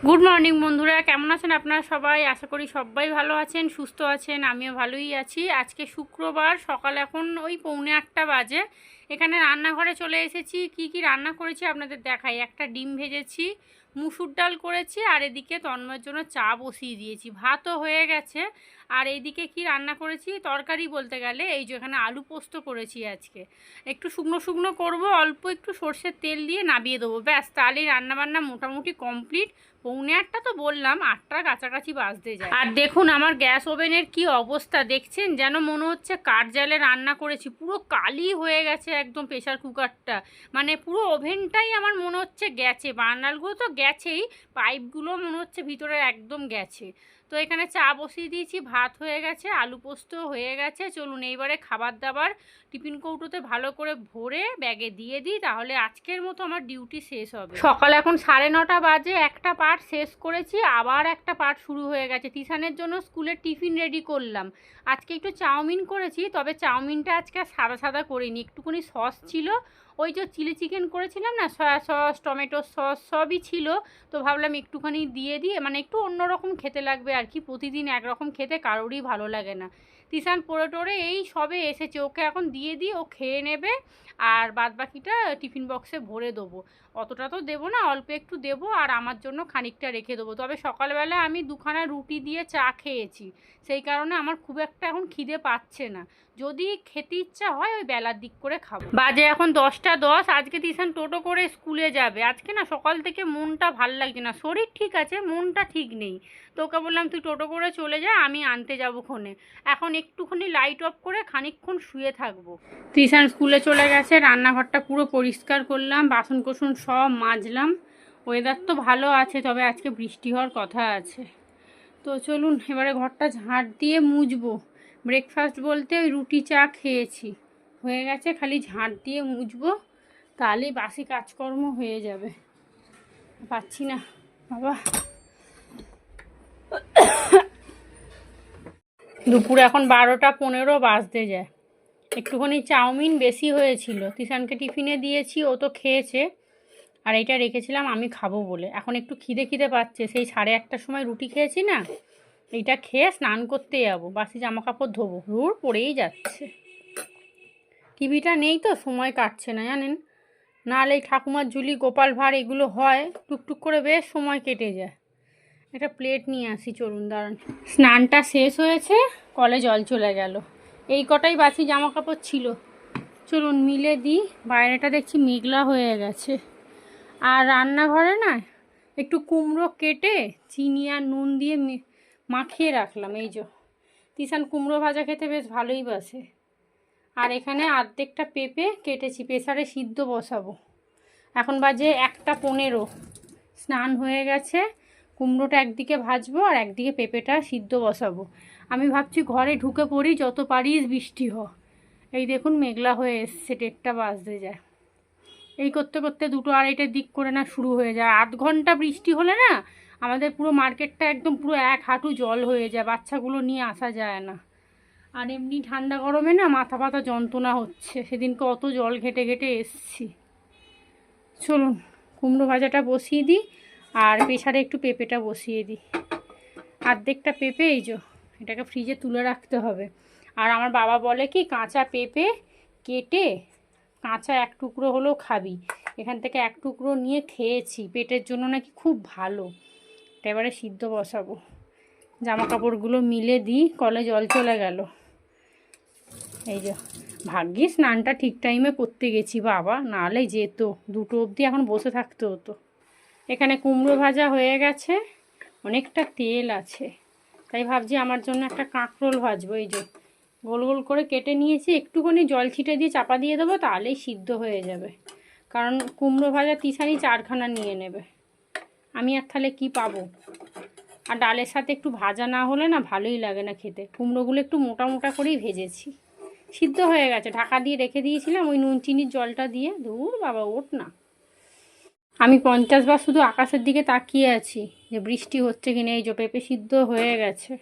Good morning বন্ধুরা, কেমন আছেন আপনারা সবাই? আশা করি সবাই ভালো আছেন, সুস্থ আছেন। আমিও ভালোই আছি। আজকে শুক্রবার, সকাল এখন ওই 7:45 বাজে। এখানে রান্নাঘরে চলে এসেছি। কি কি রান্না করেছি আপনাদের দেখাই। একটা ডিম ভেজেছি, মুসুর ডাল করেছি, আর এদিকে তন্ময়ের জন্য চা বসিয়ে দিয়েছি। ভাতও হয়ে গেছে। আর এইদিকে কি রান্না করেছি, তরকারি বলতে গেলে এই যে এখানে আলু পোস্ত করেছি। আজকে একটু শুকনো শুকনো করবো, অল্প একটু সর্ষের তেল দিয়ে নাবিয়ে দেবো, ব্যাস। তাহলেই রান্নাবান্না মোটামুটি কমপ্লিট। 7:45 তো বললাম, 8টার কাছাকাছি বাজতে যায়। আর দেখুন আমার গ্যাস ওভেনের কি অবস্থা দেখছেন, যেন মনে হচ্ছে কাঠ জ্বালে রান্না করেছি। পুরো কালি হয়ে গেছে একদম প্রেশার কুকারটা, মানে পুরো ওভেনটাই আমার মনে হচ্ছে গেছে। বার্নারগুলো তো গেছেই, পাইপগুলো মনে হচ্ছে ভিতরে একদম গেছে। তো এখানে চা বসিয়ে দিয়েছি, ভাত হয়ে গেছে, আলু পোস্ত হয়ে গেছে। চলুন এইবারে খাবার দাবার টিফিন কৌটোতে ভালো করে ভরে ব্যাগে দিয়ে দিই, তাহলে আজকের মতো আমার ডিউটি শেষ হবে। সকাল এখন 9:30 বাজে। একটা পার্ট শেষ করেছি, আবার একটা পার্ট শুরু হয়ে গেছে। টিউশনের জন্য স্কুলের টিফিন রেডি করলাম। আজকে একটু চাউমিন করেছি, তবে চাউমিনটা আজকে সাদা সাদা করিনি, একটুখানি সস ছিল। ওই যে চিলি চিকেন করেছিলাম না, সয়া সস, টমেটো সস সবই ছিল। তো ভাবলাম একটুখানি দিয়ে দিয়ে, মানে একটু অন্যরকম খেতে লাগবে আর কি। প্রতিদিন একরকম খেতে কারোরই ভালো লাগে না। তিশান পড়ে টোরে এই সবে এসেছে, ওকে এখন দিয়ে দিই, ও খেয়ে নেবে। আর বাদ বাকিটা টিফিন বক্সে ভরে দেবো। অতটা তো দেবো না, অল্প একটু দেবো, আর আমার জন্য খানিকটা রেখে দেবো। তবে সকালবেলা আমি 2খানা রুটি দিয়ে চা খেয়েছি, সেই কারণে আমার খুব একটা এখন খিদে পাচ্ছে না। যদি খেতে ইচ্ছা হয় ওই বেলার দিক করে খাবো। বাজে এখন 10টা 10। আজকে তিশান টোটো করে স্কুলে যাবে। আজকে না সকাল থেকে মনটা ভাল লাগছে না, শরীর ঠিক আছে, মনটা ঠিক নেই। তো ওকে বললাম তুই টোটো করে চলে যা, আমি আনতে যাবো ক্ষণে। এখন একটুখানি লাইট অফ করে খানিকক্ষণ শুয়ে থাকবো। তিশান স্কুলে চলে গেছে। রান্নাঘরটা পুরো পরিষ্কার করলাম, বাসন কোসন সব মাজলাম। ওয়েদার তো ভালো আছে, তবে আজকে বৃষ্টি হওয়ার কথা আছে। তো চলুন এবারে ঘরটা ঝাঁট দিয়ে মুছবো। ব্রেকফাস্ট বলতে ওই রুটি চা খেয়েছি, হয়ে গেছে। খালি ঝাঁট দিয়ে মুছবো, তাহলেই বাসি কাজকর্ম হয়ে যাবে। পাচ্ছি না বাবা। দুপুর এখন 12টা 15 বাজতে যায়। একটুখানি চাউমিন বেশি হয়েছিল, তিশানকে টিফিনে দিয়েছি, ও তো খেয়েছে। আর এইটা রেখেছিলাম আমি খাবো বলে। এখন একটু খিদে খিদে পাচ্ছে, সেই 1:30টার সময় রুটি খেয়েছি না, এইটা খেয়ে স্নান করতে যাবো, বাসি জামা কাপড় ধোবো। রোদ পড়েই যাচ্ছে। টিভিটা নেই তো সময় কাটছে না জানেন, নাহলে এই ঠাকুমার ঝুলি, গোপাল ভাঁড় এগুলো হয়, টুকটুক করে বেশ সময় কেটে যায়। একটা প্লেট নিয়ে আসি, চলুন দাঁড়ান। স্নানটা শেষ হয়েছে, কলে জল চলে গেল। এই কটাই বাসি জামা কাপড় ছিল, চলুন মিলে দিই। বাইরেটা দেখছি মেঘলা হয়ে গেছে। আর রান্নাঘরে না একটু কুমড়ো কেটে চিনি আর নুন দিয়ে মাখিয়ে রাখলাম। এই যে তিশান কুমড়ো ভাজা খেতে বেশ ভালোই বাসে। আর এখানে অর্ধেকটা পেঁপে কেটেছি, প্রেসারে সিদ্ধ বসাবো। এখন বাজে 1টা 15। স্নান হয়ে গেছে, কুমড়োটা একদিকে ভাজবো আর একদিকে পেঁপেটা সিদ্ধ বসাবো। আমি ভাবছি ঘরে ঢুকে পড়ি, যত পারিস বৃষ্টি হ। এই দেখুন মেঘলা হয়ে এসছে, 1:30টা বাজতে যায়। এই করতে করতে 2-2:30টার দিক করে না শুরু হয়ে যায়। 8 ঘন্টা বৃষ্টি হলে না আমাদের পুরো মার্কেটটা একদম পুরো 1 হাঁটু জল হয়ে যায়, বাচ্চাগুলো নিয়ে আসা যায় না। আর এমনি ঠান্ডা গরমে না মাথা ব্যথা যন্ত্রণা হচ্ছে, সেদিনকে অত জল ঘেটে ঘেটে এসছি। চলুন কুমড়ো ভাজাটা বসিয়ে দিই, আর প্রেসারে একটু পেঁপেটা বসিয়ে দিই। অর্ধেকটা পেঁপে এই যে, এটাকে ফ্রিজে তুলে রাখতে হবে। আর আমার বাবা বলে কি, কাঁচা পেঁপে কেটে কাঁচা 1 টুকরো হলেও খাবি। এখান থেকে 1 টুকরো নিয়ে খেয়েছি, পেটের জন্য নাকি খুব ভালো। এটা এবারে সিদ্ধ বসাবো। জামা কাপড়গুলো মিলে দিই, কলে জল চলে গেল। এই যে ভাগ্যিস স্নানটা ঠিক টাইমে করতে গেছি বাবা, নাহলে যেত 2টো অবধি এখন বসে থাকতে হতো। এখানে কুমড়ো ভাজা হয়ে গেছে, অনেকটা তেল আছে, তাই ভাবছি আমার জন্য একটা কাঁকরোল ভাজবো। এই যে গোল গোল করে কেটে নিয়েছি, একটুখানি জল ছিটে দিয়ে চাপা দিয়ে দেবো, তাহলেই সিদ্ধ হয়ে যাবে। কারণ কুমড়ো ভাজা তিশানি 4খানা নিয়ে নেবে, আমি আর তাহলে কী পাবো। আর ডালের সাথে একটু ভাজা না হলে না ভালোই লাগে না খেতে। কুমড়োগুলো একটু মোটা মোটা করেই ভেজেছি। সিদ্ধ হয়ে গেছে, ঢাকা দিয়ে রেখে দিয়েছিলাম ওই নুন চিনির জলটা দিয়ে। দূর বাবা ওঠ না। আমি 50 বার শুধু আকাশের দিকে তাকিয়ে আছি যে বৃষ্টি হচ্ছে কিনা। এই যে পেঁপে সিদ্ধ হয়ে গেছে,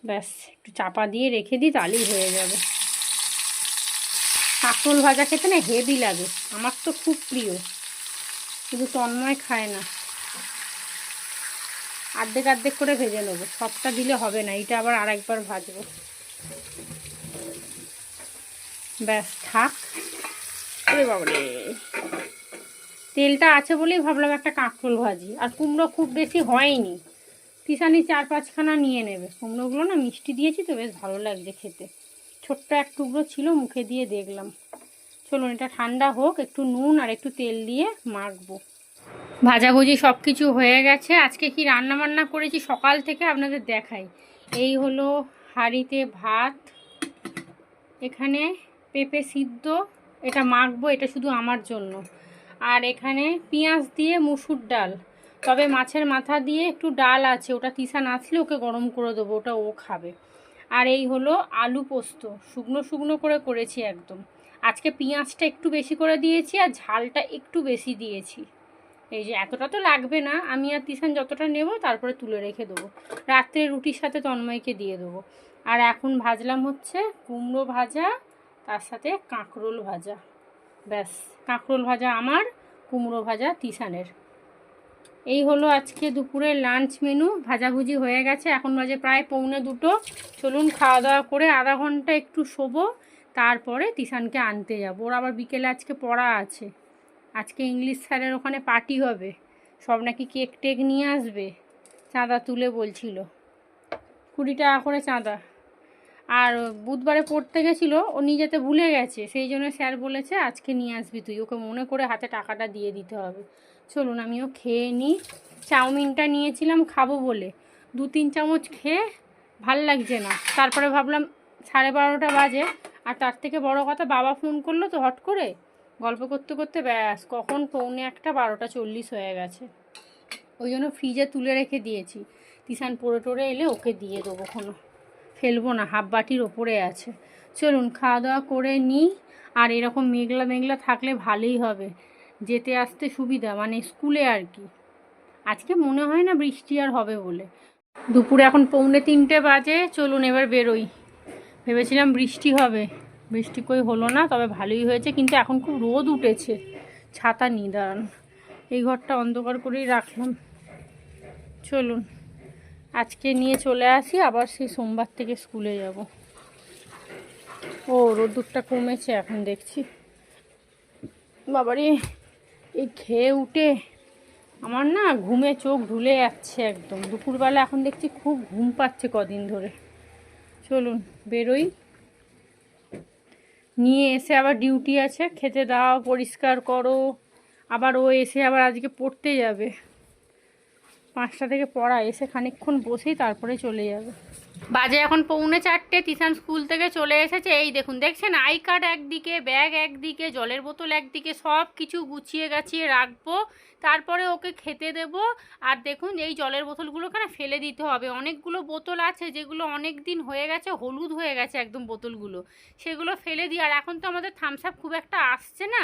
ব্যাস একটু চাপা দিয়ে রেখে দিই, তাহলেই হয়ে যাবে। কাঁকরোল ভাজা খেতে না হেভি লাগে, আমার তো খুব প্রিয়, শুধু তন্ময় খায় না। অর্ধেক অর্ধেক করে ভেজে নেবো, সবটা দিলে হবে না, এটা আবার আরেকবার ভাজবো। ব্যাস থাক। ওরে বাবারে, তেলটা আছে বলেই ভাবলাম একটা কাঁকরোল ভাজি। আর কুমড়ো খুব বেশি হয়নি, তিশানি 4-5খানা নিয়ে নেবে। কুমড়োগুলো না মিষ্টি দিয়েছি তো, বেশ ভালো লাগছে খেতে। ছোট্ট এক টুকরো ছিল, মুখে দিয়ে দেখলাম। চলুন এটা ঠান্ডা হোক, একটু নুন আর একটু তেল দিয়ে মাখবো। ভাজাভুজি সব কিছু হয়ে গেছে। আজকে কি রান্না বান্না করেছি সকাল থেকে আপনাদের দেখাই। এই হলো হাঁড়িতে ভাত, এখানে পেঁপে সিদ্ধ, এটা মাখবো, এটা শুধু আমার জন্য। আর এখানে পেঁয়াজ দিয়ে মুসুর ডাল, তবে মাছের মাথা দিয়ে একটু ডাল আছে, ওটা তিশান আসলে ওকে গরম করে দেবো, ওটা ও খাবে। আর এই হলো আলু পোস্ত, শুকনো শুকনো করে করেছি একদম। আজকে পেঁয়াজটা একটু বেশি করে দিয়েছি আর ঝালটা একটু বেশি দিয়েছি। এই যে এতটা তো লাগবে না, আমি আর তিশান যতটা নেব তারপরে তুলে রেখে দেবো, রাত্রে রুটির সাথে তন্ময়কে দিয়ে দেবো। আর এখন ভাজলাম হচ্ছে কুমড়ো ভাজা, তার সাথে কাঁকরোল ভাজা। ব্যাস, কাঁকরোল ভাজা আমার, কুমড়ো ভাজা তিশানের। এই হলো আজকে দুপুরের লাঞ্চ মেনু। ভাজাভুজি হয়ে গেছে, এখন বাজে প্রায় 1:45। চলুন খাওয়া দাওয়া করে আধা ঘন্টা একটু শোবো, তারপরে তিশানকে আনতে যাবো। ওর আবার বিকেলে আজকে পড়া আছে, আজকে ইংলিশ স্যারের ওখানে পার্টি হবে, সব নাকি কেক টেক নিয়ে আসবে, চাঁদা তুলে বলছিল 20 টাকা করে চাঁদা। আর বুধবারে পড়তে গেছিলো, ও নিয়ে যেতে ভুলে গেছে, সেই জন্য স্যার বলেছে আজকে নিয়ে আসবি তুই, ওকে মনে করে হাতে টাকাটা দিয়ে দিতে হবে। চলুন আমিও খেয়ে নিই। চাউমিনটা নিয়েছিলাম খাবো বলে, 2-3 চামচ খেয়ে ভাল লাগছে না, তারপরে ভাবলাম 12:30 বাজে। আর তার থেকে বড় কথা, বাবা ফোন করলো তো হট করে, গল্প করতে করতে ব্যাস কখন 1:45 12:40 হয়ে গেছে। ওই জন্য ফ্রিজে তুলে রেখে দিয়েছি, তিশান পড়ে টড়ে এলে ওকে দিয়ে দেবো, কোনো ফেলবো না, হাফ বাটির ওপরে আছে। চলুন খাওয়া দাওয়া করে নিই। আর এরকম মেঘলা মেঘলা থাকলে ভালোই হবে, যেতে আসতে সুবিধা, মানে স্কুলে আর কি। আজকে মনে হয় না বৃষ্টি আর হবে বলে। দুপুরে এখন 2:45 বাজে, চলুন এবার বেরোই। ভেবেছিলাম বৃষ্টি হবে, বৃষ্টি কই হলো না, তবে ভালোই হয়েছে। কিন্তু এখন খুব রোদ উঠেছে, ছাতা নিয়ে দাঁড়ান, এই ঘরটা অন্ধকার করেই রাখলাম। চলুন আজকে নিয়ে চলে আসি, আবার সেই সোমবার থেকে স্কুলে যাব। ও রোদ্দুরটা কমেছে এখন দেখছি। বাবারে, এই খেয়ে উঠে আমার না ঘুমে চোখ ঢুলে যাচ্ছে একদম। দুপুরবেলা এখন দেখছি খুব ঘুম পাচ্ছে কদিন ধরে। চলুন বেরোই, নিয়ে এসে আবার ডিউটি আছে, খেতে দাও, পরিষ্কার করো। আবার ও এসে আবার আজকে পড়তে যাবে, 5টা থেকে পড়া, এসে খানিকক্ষণ বসেই তারপরে চলে যাবে। বাজে এখন 3:45, তিশান স্কুল থেকে চলে এসেছে। এই দেখুন, দেখছেন আই কার্ড একদিকে, ব্যাগ একদিকে, জলের বোতল একদিকে, সব কিছু গুছিয়ে গাছিয়ে রাখবো, তারপরে ওকে খেতে দেব। আর দেখুন এই জলের বোতলগুলোকে না ফেলে দিতে হবে, অনেকগুলো বোতল আছে যেগুলো অনেক দিন হয়ে গেছে, হলুদ হয়ে গেছে একদম বোতলগুলো, সেগুলো ফেলে দিই। আর এখন তো আমাদের থামস আপ খুব একটা আসছে না,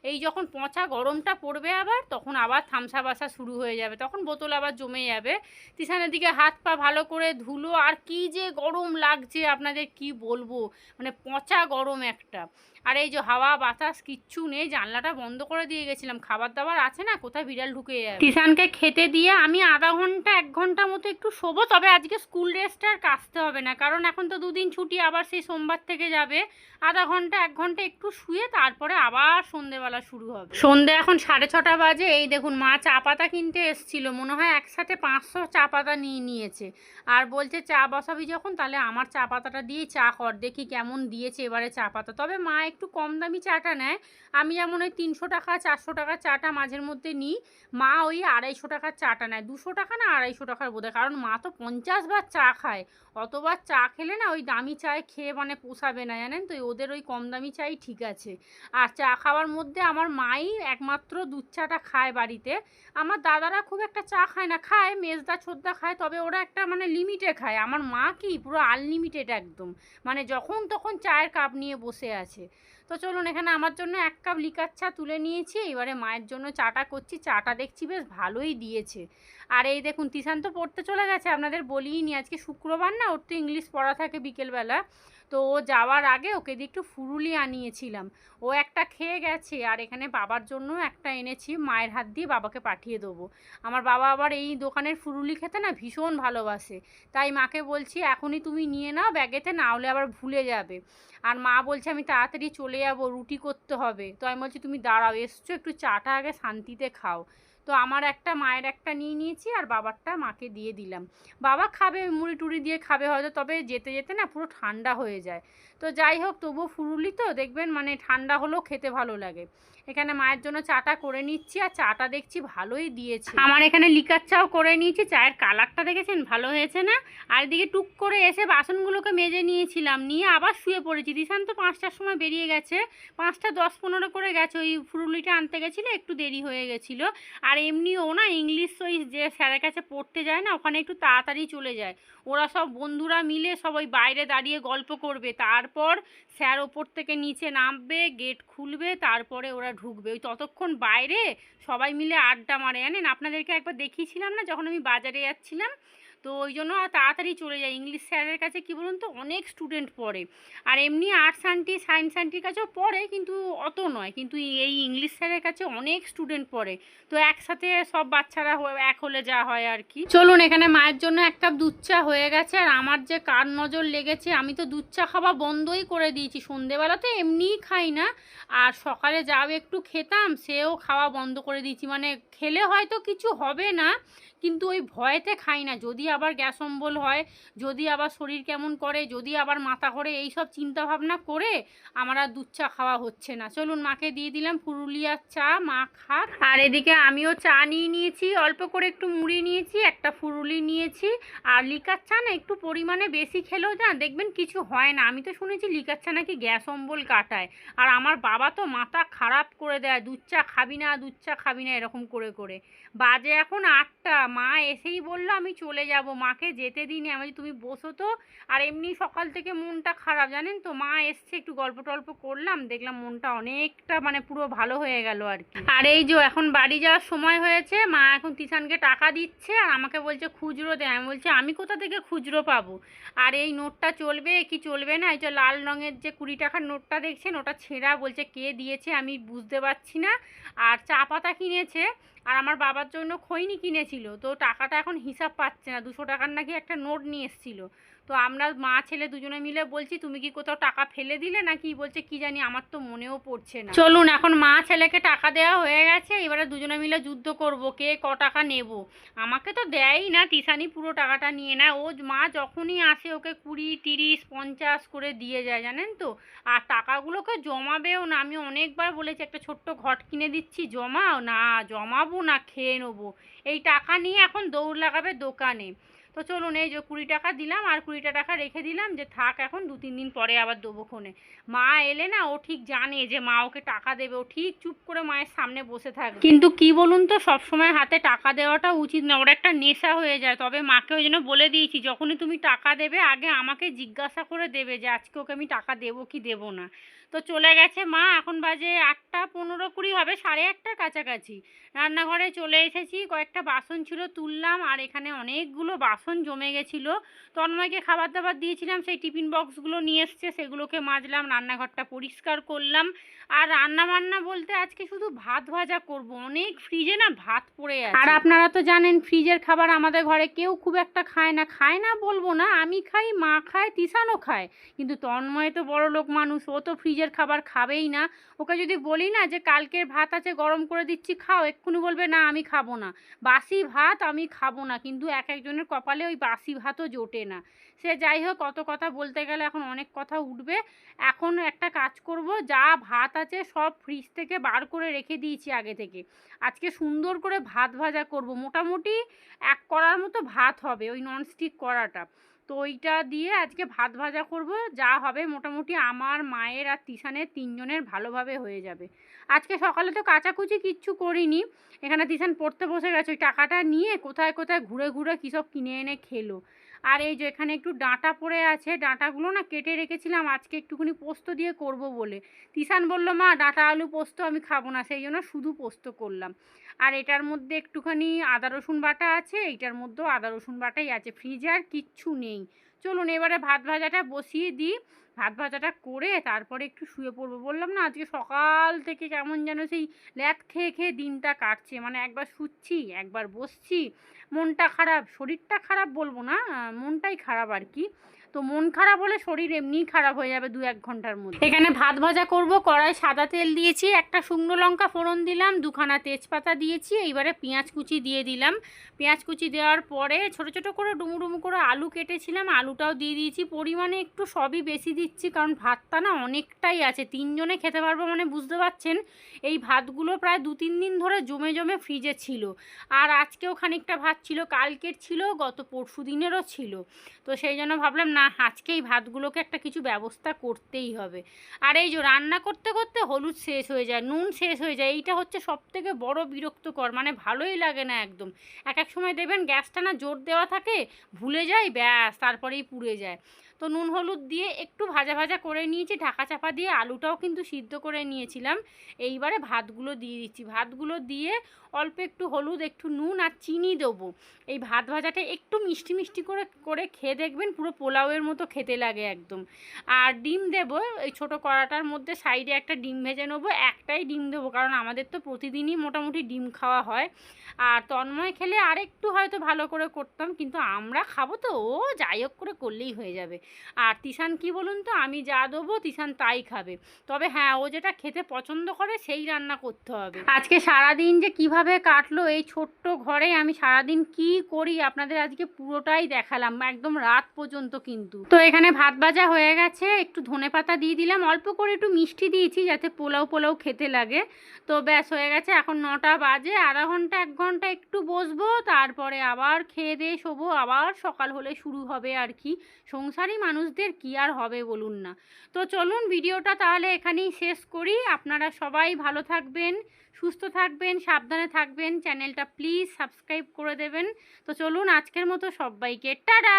এই যখন পচা গরমটা পড়বে আবার, তখন আবার থামস আপ আসা শুরু হয়ে যাবে, তখন বোতল আবার জমে যাবে। তিশানের দিকে হাত পা ভালো করে ধুলো। আর কি যে গরম লাগছে আপনাদের কি বলবো, মানে পচা গরম একটা। আর এই যে হাওয়া বাতাস কিচ্ছু নেই, জানলাটা বন্ধ করে দিয়ে গেছিলাম, খাবার দাবার আছে না, কোথায় বিড়াল ঢুকে যাবে। তিশানকে খেতে দিয়ে আমি আধা ঘন্টা 1 ঘন্টা মতো একটু শোবো। তবে আজকে স্কুল ড্রেসটা আর কাচতে হবে না, কারণ এখন তো 2 দিন ছুটি, আবার সেই সোমবার থেকে যাবে। আধা ঘন্টা 1 ঘন্টা একটু শুয়ে তারপরে আবার সন্ধেবেলা শুরু হবে। সন্ধে এখন 6:30 বাজে। এই দেখুন মা চা পাতা কিনতে এসেছিলো, মনে হয় একসাথে 500 চা পাতা নিয়ে নিয়েছে। আর বলছে চা বসাবি যখন, তাহলে আমার চা পাতাটা দিয়েই চা কর, দেখি কেমন দিয়েছে এবারে চা পাতা। তবে মা একটু কম দামি চাটা নেয়, আমি যেমন ওই 300 টাকা 400 টাকার চাটা মাঝের মধ্যে নিই, মা ওই 250 টাকার চাটা নেয়, 200 টাকা না 250 টাকার বোধহয়, কারণ মা তো 50 বার চা খায়। অতবার চা খেলে না ওই দামি চায় খেয়ে মানে পোষাবে না, জানেন তো, ওদের ওই কম দামি চাই ঠিক আছে। আর চা খাওয়ার মধ্যে আমার মাই একমাত্র দুধ চাটা খায় বাড়িতে, আমার দাদারা খুব একটা চা খায় না, খায় মেজদা ছোদ্দা খায়, তবে ওরা একটা মানে লিমিটে খায়। আমার মা কি পুরো আনলিমিটেড একদম, মানে যখন তখন চায়ের কাপ নিয়ে বসে আছে। তো চলুন এখানে আমার জন্য 1 কাপ লিকার চা তুলে নিয়েছি, এবারে মায়ের জন্য চাটা করছি। চাটা দেখছি বেশ ভালোই দিয়েছে। আর এই দেখুন তিশান তো পড়তে চলে গেছে, আপনাদের বলিই নি, আজকে শুক্রবার না, ওর তো ইংলিশ পড়া থাকে বিকেলবেলা। তো ও যাওয়ার আগে ওকে দিয়ে একটু ফুরুলি আনিয়েছিলাম, ও একটা খেয়ে গেছে। আর এখানে বাবার জন্য একটা এনেছি, মায়ের হাত দিয়ে বাবাকে পাঠিয়ে দেবো। আমার বাবা আবার এই দোকানের ফুরুলি খেতে না ভীষণ ভালোবাসে, তাই মাকে বলছি এখনই তুমি নিয়ে নাও ব্যাগেতে, না হলে আবার ভুলে যাবে। আর মা বলছে আমি তাড়াতাড়ি চলে যাবো, রুটি করতে হবে। তো আমি বলছি তুমি দাঁড়াও, এসছো একটু চাটা আগে শান্তিতে খাও। তো আমার একটা মায়ের একটা নিয়ে নিয়েছি, আর বাবারটা মাকে দিয়ে দিলাম। বাবা খাবে, মুড়ি টুড়ি দিয়ে খাবে হয়তো, তবে যেতে যেতে না পুরো ঠান্ডা হয়ে যায়। তো যাই হোক, তবুও ফুরুলি তো দেখবেন মানে ঠান্ডা হলেও খেতে ভালো লাগে। এখানে মায়ের জন্য চাটা করে নিচ্ছি, আর চাটা দেখছি ভালোই দিয়েছে। আমার এখানে লিকার চাও করে নিয়েছি, চায়ের কালারটা দেখেছেন ভালো হয়েছে না? আর এদিকে টুক করে এসে বাসনগুলোকে মেজে নিয়েছিলাম, নিয়ে আবার শুয়ে পড়েছি। দিশান তো 5টার সময় বেরিয়ে গেছে, 5টা 10-15 করে গেছে, ওই ফুরুলিটা আনতে গেছিলো, একটু দেরি হয়ে গেছিলো। আর এমনিও না ইংলিশ ওই যে স্যারের কাছে পড়তে যায় না, ওখানে একটু তাড়াতাড়ি চলে যায়। ওরা সব বন্ধুরা মিলে সব ওই বাইরে দাঁড়িয়ে গল্প করবে, তারপর স্যার ওপর থেকে নিচে নামবে, গেট খুলবে, তারপরে ওরা ঢুকবে। ওই ততক্ষণ বাইরে সবাই মিলে আড্ডা মারে, জানেন? আপনাদেরকে একবার দেখিয়েছিলাম না যখন আমি বাজারে যাচ্ছিলাম, তো ওই জন্য তাড়াতাড়ি চলে যায়। ইংলিশ স্যারের কাছে কী বলুন তো, অনেক স্টুডেন্ট পড়ে। আর এমনি আর্টস আন্টি সায়েন্স আন্টির কাছেও পড়ে, কিন্তু অত নয়, কিন্তু এই ইংলিশ স্যারের কাছে অনেক স্টুডেন্ট পড়ে। তো একসাথে সব বাচ্চারা এক হলে যা হয় আর কি। চলুন, এখানে মায়ের জন্য এক কাপ দুধ চা হয়ে গেছে। আর আমার যে কার নজর লেগেছে, আমি তো দুধ চা খাওয়া বন্ধই করে দিয়েছি। সন্ধেবেলাতে এমনিই খাই না, আর সকালে যাও একটু খেতাম, সেও খাওয়া বন্ধ করে দিয়েছি। মানে খেলে হয়তো কিছু হবে না, কিন্তু ওই ভয়েতে খাই না, যদি আবার গ্যাস অম্বল হয়, যদি আবার শরীর কেমন করে, যদি আবার মাথা ঘোরে, এইসব চিন্তাভাবনা করে আমার আর দুধ চা খাওয়া হচ্ছে না। চলুন, মাকে দিয়ে দিলাম পুরুলিয়ার চা, মা খাক। আর এদিকে আমিও চা নিয়ে নিয়েছি, অল্প করে একটু মুড়ি নিয়েছি, একটা ফুরুলি নিয়েছি। আর লিকার চা না একটু পরিমাণে বেশি খেলেও না দেখবেন কিছু হয় না। আমি তো শুনেছি লিকার চা নাকি গ্যাস অম্বল কাটায়। আর আমার বাবা তো মাথা খারাপ করে দেয়, দুধ চা খাবি না, দুধ চা খাবি না, এরকম করে করে। বাজে এখন 8টা, মা এসেই বললো আমি চলে যাব, মাকে যেতে দিইনি। আমি তুমি বসো তো। আর এমনি সকাল থেকে মনটা খারাপ, জানেন তো। মা এসছে, একটু গল্প টল্প করলাম, দেখলাম মনটা অনেকটা মানে পুরো ভালো হয়ে গেল আর কি। আর এই যে এখন বাড়ি যাওয়ার সময় হয়েছে, মা এখন তিশানকে টাকা দিচ্ছে, আর আমাকে বলছে খুচরো দে। আমি বলছি আমি কোথা থেকে খুচরো পাবো, আর এই নোটটা চলবে কি চলবে না? এই যে লাল রঙের যে 20 টাকার নোটটা দেখছেন, ওটা ছেঁড়া, বলছে কে দিয়েছে আমি বুঝতে পারছি না। আর চা পাতা কিনেছে, আর আমার বাবার জন্য খৈনি কিনেছিল। তো টাকাটা এখন হিসাব পাচ্ছে না, 200 টাকার নাকি একটা নোট নিয়ে এসেছিলো। তো আমরা মা ছেলে দুজনে মিলে বলছি তুমি কি কোথাও টাকা ফেলে দিলে নাকি, বলছে কি জানি, আমার তো মনেও পড়ছে না। চলুন, এখন মা ছেলেকে টাকা দেওয়া হয়ে গেছে, এবারে দুজনে মিলে যুদ্ধ করব কে ক টাকা নেব। আমাকে তো দেয়ই না, টিশানি পুরো টাকাটা নিয়ে নেয়। ও মা যখনই আসে ওকে 20, 30, 50 করে দিয়ে যায়, জানেন তো। আর টাকাগুলোকে জমাবেও না, আমি অনেকবার বলেছি একটা ছোট্ট ঘট কিনে দিচ্ছি, জমাও না, জমাবো না, খেয়ে নেবো। এই টাকা নিয়ে এখন দৌড় লাগাবে দোকানে। তো চলুন, এই যে 20 টাকা দিলাম, আর 20টা টাকা রেখে দিলাম, যে থাক এখন 2-3 দিন পরে আবার দেবো ক্ষণে। মা এলে না ও ঠিক জানে যে মা ওকে টাকা দেবে, ও ঠিক চুপ করে মায়ের সামনে বসে থাকবে। কিন্তু কি বলুন তো, সবসময় হাতে টাকা দেওয়াটা উচিত না, ওর একটা নেশা হয়ে যায়। তবে মাকে ওই জন্য বলে দিয়েছি যখনই তুমি টাকা দেবে আগে আমাকে জিজ্ঞাসা করে দেবে যে আজকে ওকে আমি টাকা দেবো কি দেবো না। তো চলে গেছে মা, এখন বাজে 8টা 15-20 হবে, 8:30টার কাছাকাছি। রান্নাঘরে চলে এসেছি, কয়েকটা বাসন ছিল তুললাম, আর এখানে অনেকগুলো বাসন জমে গেছিলো। তন্ময়কে খাবার দাবার দিয়েছিলাম, সেই টিফিন বক্সগুলো নিয়ে এসছে, সেগুলোকে মাজলাম, রান্নাঘরটা পরিষ্কার করলাম। আর রান্না বান্না বলতে আজকে শুধু ভাত ভাজা করব, অনেক ফ্রিজে না ভাত পড়ে আছে। আর আপনারা তো জানেন ফ্রিজের খাবার আমাদের ঘরে কেউ খুব একটা খায় না, খায় না বলবো না, আমি খাই, মা খায়, তিশানও খায়। কিন্তু তন্ময় তো বড় লোক মানুষ, ও তো ফ্রিজের খাবার খাবেই না। ওকে যদি বলি না যে কালকের ভাত আছে গরম করে দিচ্ছি খাও, এক্ষুনি বলবে না আমি খাবো না, বাসি ভাত আমি খাবো না। কিন্তু এক একজনের কপালে ওই বাসি ভাতও জোটে না। সে যাই হোক, কত কথা বলতে গেলে এখন অনেক কথা উঠবে। এখন একটা কাজ করব, যা ভাত আছে সব ফ্রিজ থেকে বার করে রেখে দিয়েছি আগে থেকে। আজকে সুন্দর করে ভাত ভাজা করব, মোটামুটি 1 কড়ার মতো ভাত হবে, ওই ননস্টিক কড়াটা। তো ওইটা দিয়ে আজকে ভাত ভাজা করব, যা হবে মোটামুটি আমার, মায়ের আর তিশানের 3 জনের ভালোভাবে হয়ে যাবে। আজকে সকালে তো কাচাকুচি কিচ্ছু করিনি, এখানে তিশান পড়তে বসে গেছে, ওই টাকাটা নিয়ে কোথায় কোথায় ঘুরে ঘুরে কী সব কিনে এনে খেলো। আর এই যে এখানে একটু ডাঁটা পড়ে আছে, ডাঁটাগুলো না কেটে রেখেছিলাম আজকে একটুখানি পোস্ত দিয়ে করব বলে। তিশান বলল মা ডাঁটা আলু পোস্ত আমি খাবো না, সেই জন্য শুধু পোস্ত করলাম। আর এটার মধ্যে একটুখানি আদা রসুন বাটা আছে, এইটার মধ্যেও আদা রসুন বাটাই আছে, ফ্রিজে আর কিচ্ছু নেই। চলুন এবারে ভাত ভাজাটা বসিয়ে দিই, ভাত ভাজাটা করে তারপরে একটু শুয়ে পড়বো। বললাম না আজকে সকাল থেকে কেমন যেন সেই ল্যাদ খেয়ে খেয়ে দিনটা কাটছে, মানে একবার শুচ্ছি একবার বসছি, মনটা খারাপ, শরীরটা খারাপ বলবো না, মনটাই খারাপ আর কি। তো মন খারাপ হলে শরীর এমনিই খারাপ হয়ে যাবে 2-1 ঘন্টার মধ্যে। এখানে ভাত ভাজা করব, কড়াই সাদা তেল দিয়েছি, একটা শুকনো লঙ্কা ফোড়ন দিলাম, 2খানা তেজপাতা দিয়েছি, এইবারে পেঁয়াজ কুচি দিয়ে দিলাম। পেঁয়াজ কুচি দেওয়ার পরে ছোট ছোট করে ডুমু ডুমু করে আলু কেটেছিলাম, আলুটাও দিয়ে দিয়েছি। পরিমাণে একটু সবই বেশি দিচ্ছি, কারণ ভাতটা না অনেকটাই আছে, 3 জনে খেতে পারবো, মানে বুঝতে পারছেন এই ভাতগুলো প্রায় 2-3 দিন ধরে জমে জমে ফ্রিজে ছিল। আর আজকেও খানিকটা ভাত ছিল, কালকের ছিল, গত পরশু দিনেরও ছিল। তো সেই জন্য ভাবলাম না আজকেই ভাতগুলোকে একটা কিছু ব্যবস্থা করতেই হবে। আর এই যে রান্না করতে করতে হলুদ শেষ হয়ে যায়, নুন শেষ হয়ে যায়, এইটা হচ্ছে সবথেকে বড় বিরক্তকর, মানে ভালোই লাগে না একদম। এক এক সময় দেখবেন গ্যাসটা না জোর দেওয়া থাকে, ভুলে যাই, ব্যাস তারপরেই পুড়ে যায়। তো নুন হলুদ দিয়ে একটু ভাজা ভাজা করে নিয়েছি, ঢাকা চাপা দিয়ে, আলুটাও কিন্তু সিদ্ধ করে নিয়েছিলাম। এইবারে ভাতগুলো দিয়ে দিচ্ছি, ভাতগুলো দিয়ে অল্প একটু হলুদ, একটু নুন আর চিনি দেবো। এই ভাত ভাজাটা একটু মিষ্টি মিষ্টি করে করে খেয়ে দেখবেন, পুরো পোলাওয়ের মতো খেতে লাগে একদম। আর ডিম দেবো, এই ছোটো কড়াটার মধ্যে সাইডে একটা ডিম ভেজে নেবো, একটাই ডিম দেবো, কারণ আমাদের তো প্রতিদিনই মোটামুটি ডিম খাওয়া হয়। আর তন্ময় খেলে আরেকটু হয়তো ভালো করে করতাম, কিন্তু আমরা খাবো তো, ও যাই হোক করে করলেই হয়ে যাবে। আর তিশান কি বলুন তো, আমি যা দেবো তিশান তাই খাবে, তবে হ্যাঁ ও যেটা খেতে পছন্দ করে সেই রান্না করতে হবে। আজকে সারাদিন যে কিভাবে কাটলো এই ছোট্ট ঘরে, আমি সারাদিন কি করি আপনাদের আজকে পুরোটাই দেখালাম, একদম রাত পর্যন্ত কিন্তু। তো এখানে ভাত ভাজা হয়ে গেছে, একটু ধনেপাতা দিয়ে দিলাম, অল্প করে একটু মিষ্টি দিয়েছি যাতে পোলাও পোলাও খেতে লাগে। তো ব্যাস হয়ে গেছে, এখন 9টা বাজে, আধা ঘন্টা 1 ঘন্টা একটু বসবো, তারপরে আবার খেয়ে দিয়ে শোবো, আবার সকাল হলে শুরু হবে আর কি। সংসারী মানুষদের কি আর হবে বলুন না। তো চলুন ভিডিওটা তাহলে এখানেই শেষ করি, আপনারা সবাই ভালো থাকবেন, সুস্থ থাকবেন, সাবধানে থাকবেন, চ্যানেলটা প্লিজ সাবস্ক্রাইব করে দেবেন। তো চলুন আজকের মতো সবাইকে টাটা।